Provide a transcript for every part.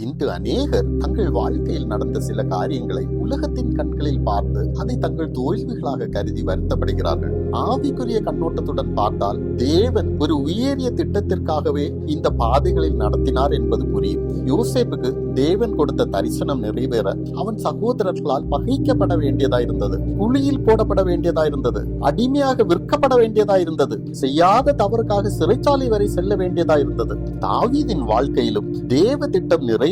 இன்று அநேகர் தங்கள் வாழ்க்கையில் நடந்த சில காரியங்களை உலகத்தின் கண்களில் பார்த்து அதை தங்கள் தோல்விகளாக கருதி வருத்தப்படுகிறார்கள். ஆவிக்குரிய கண்ணோட்டத்துடன் பார்த்தால் தேவன் ஒரு உயரிய திட்டத்திற்காகவே இந்த பாதைகளில் நடத்தினார் என்பது புரியும். யோசேப்புக்கு தேவன் கொடுத்த தரிசனம் நிறைவேற அவன் சகோதரர்களால் பகைக்கப்பட வேண்டியதாயிருந்தது, குழியில் போடப்பட வேண்டியதாயிருந்தது, அடிமையாக விற்கப்பட வேண்டியதாயிருந்தது, செய்யாத தவறுக்காக சிறைச்சாலை வரை செல்ல வேண்டியதாயிருந்தது. தாவீதின் வாழ்க்கையிலும் தேவ திட்டம் நிறைவேற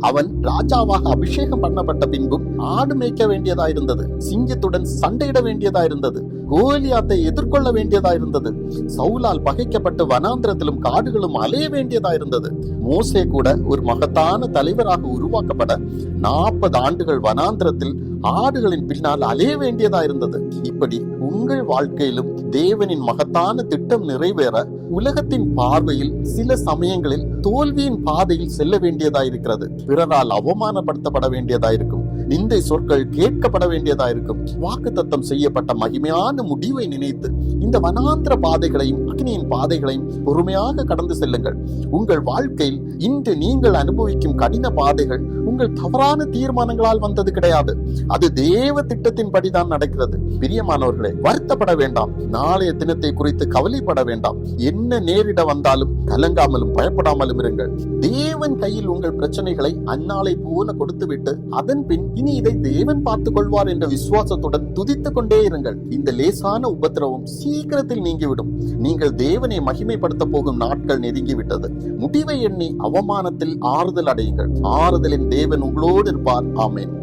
அவன் ராஜாவாக அபிஷேகம் பண்ணப்பட்ட பின்பும் ஆடு மேய்க்க வேண்டியதாயிருந்தது, சிங்கத்துடன் சண்டையிட வேண்டியதாயிருந்தது, கோலியாத்தை எதிர்கொள்ள வேண்டியதாயிருந்தது, சவுலால் பகைக்கப்பட்டு வனாந்திரத்திலும் காடுகளும் அலைய வேண்டியதாயிருந்தது. மோசே கூட ஒரு மகத்தான தலைவராக உருவாக்கப்பட 40 ஆண்டுகள் வனாந்திரத்தில் ஆடுகளின் பின்னால் அலைய வேண்டியதாயிருந்தது. இப்படி உங்கள் வாழ்க்கையிலும் தேவனின் மகத்தான திட்டம் நிறைவேற உலகத்தின் பார்வையில் சில சமயங்களில் தோல்வியின் பாதையில் செல்ல வேண்டியதாயிருக்கிறது. பிறரால் அவமானப்படுத்தப்பட வேண்டியதாயிருக்கும், நிந்தை சொற்கள் கேட்கப்பட வேண்டியதாயிருக்கும். வாக்குத்தத்தம் செய்யப்பட்ட மகிமையான முடிவை நினைத்து இந்த வனாந்திர பாதைகளையும் அக்னியின் பாதைகளையும் பொறுமையாக கடந்து செல்லுங்கள். உங்கள் வாழ்க்கையில் இன்று நீங்கள் அனுபவிக்கும் கடின பாதைகள் உங்கள் தவறான தீர்மானங்களால் வந்தது கிடையாது, அது தேவ திட்டத்தின் படிதான் நடக்கிறது. பிரியமானவர்களே, வருத்தப்பட வேண்டாம், நாளைய தினத்தை குறித்து கவலைப்பட வேண்டாம். என்ன நேரிட வந்தாலும் கலங்காமலும் பயப்படாமலும் இருங்கள். தேவன் கையில் உங்கள் பிரச்சனைகளை அந்நாளை போல கொடுத்துவிட்டு அதன் பின் இனி இதை தேவன் பார்த்துக் கொள்வார் என்ற விசுவாசத்துடன் துதித்துக் கொண்டே இருங்கள். இந்த லேசான உபத்திரவம் சீக்கிரத்தில் நீங்கிவிடும். நீங்கள் தேவனை மகிமைப்படுத்த போகும் நாட்கள் நெருங்கிவிட்டது. முடிவை எண்ணி அவமானத்தில் ஆறுதல் அடையுங்கள். ஆறுதலின் தேவன் உங்களோடு இருப்பார். ஆமென்.